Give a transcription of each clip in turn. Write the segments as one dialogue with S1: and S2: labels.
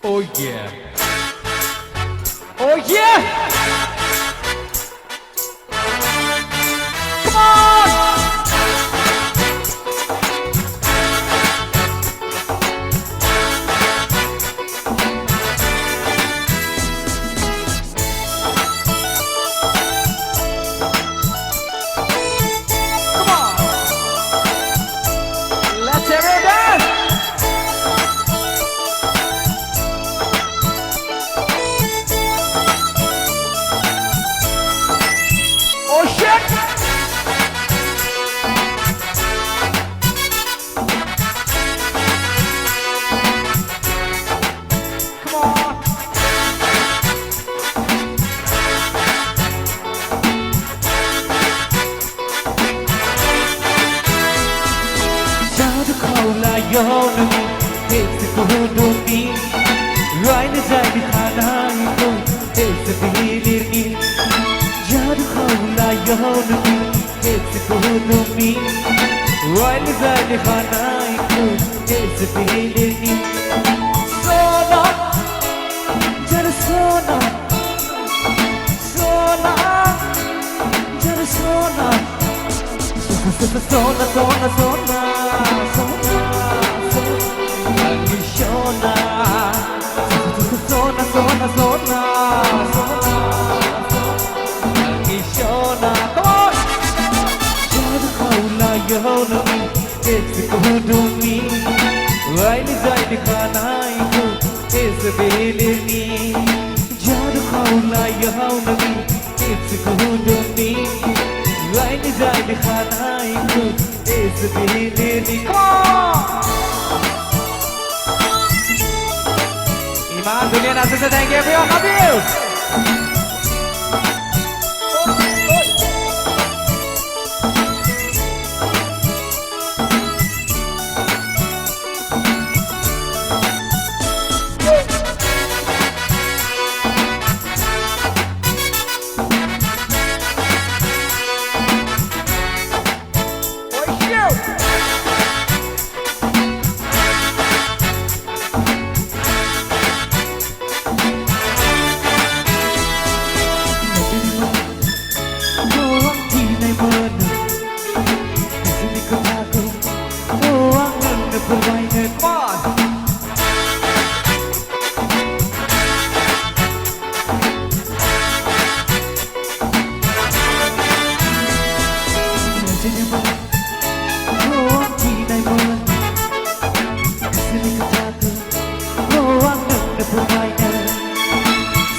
S1: Oh yeah. Oh yeah. Come on. Come on. Let's everyone dance. Oh shit. Come on. Sao khâu là yêu nữ để sẽ cô đôi mi rồi nó dài đi khả năng cô để sẽ bị liên nghi Sao khâu là yêu nữ để sẽ cô đôi mi rồi nó dài đi khả năng cô để sẽ bị liên nghi Sona, just Sona, Sona, just Sona. Sona, Sona, Sona, Sona, Angishona. Sona, Sona, Sona, Angishona. Come on. Jadu kaula yona mi, it's kudu mi. Raini zai dikhana iku, it's bele mi. Jadu kaula yona mi, it's kudu mi. Raini zai dikhana iku, it's bele mi. Come on. Iman Dunia Nasir, thank you everyone, love you.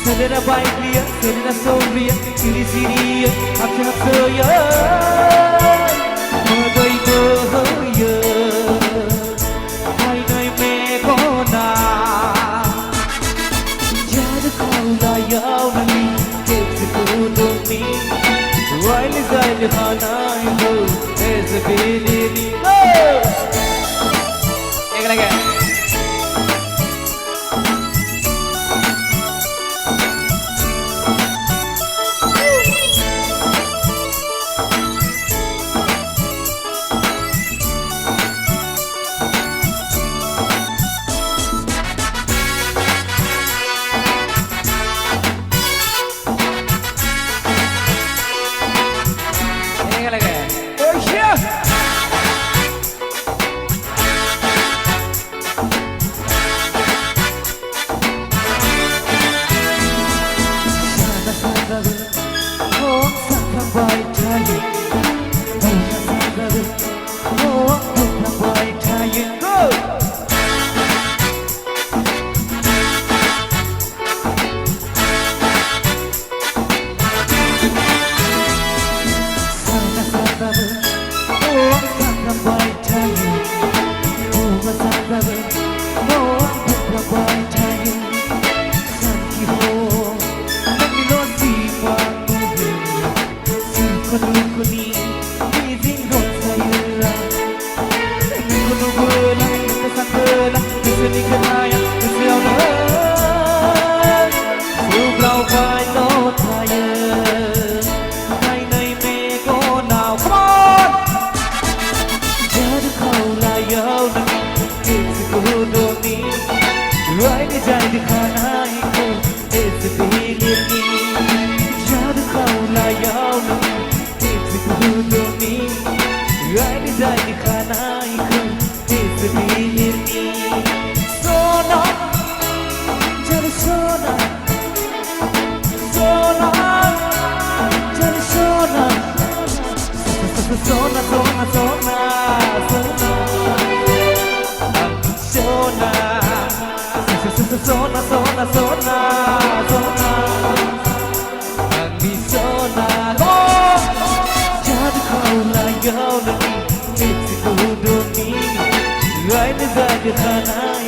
S1: Selera baik dia, selera sobria, ciri ciri hati saya. Bagai boya, hai nai me kona. Jadu kau layau nani, kepsi kudu mi. Waili zai lihana ibu, es beli ni. Ek lagi. दिखाना ही को इस दिल की जादू खौला याओ इस खुदों में रात जाए दिखाना ही को इस दिल की सोना चल सोना सोना चल सोना सोना सोना सोना सोना सोना Sona, sona, sona, sona Angin sona Oh Jadu kaula yaw lagi It's good on me Right as I get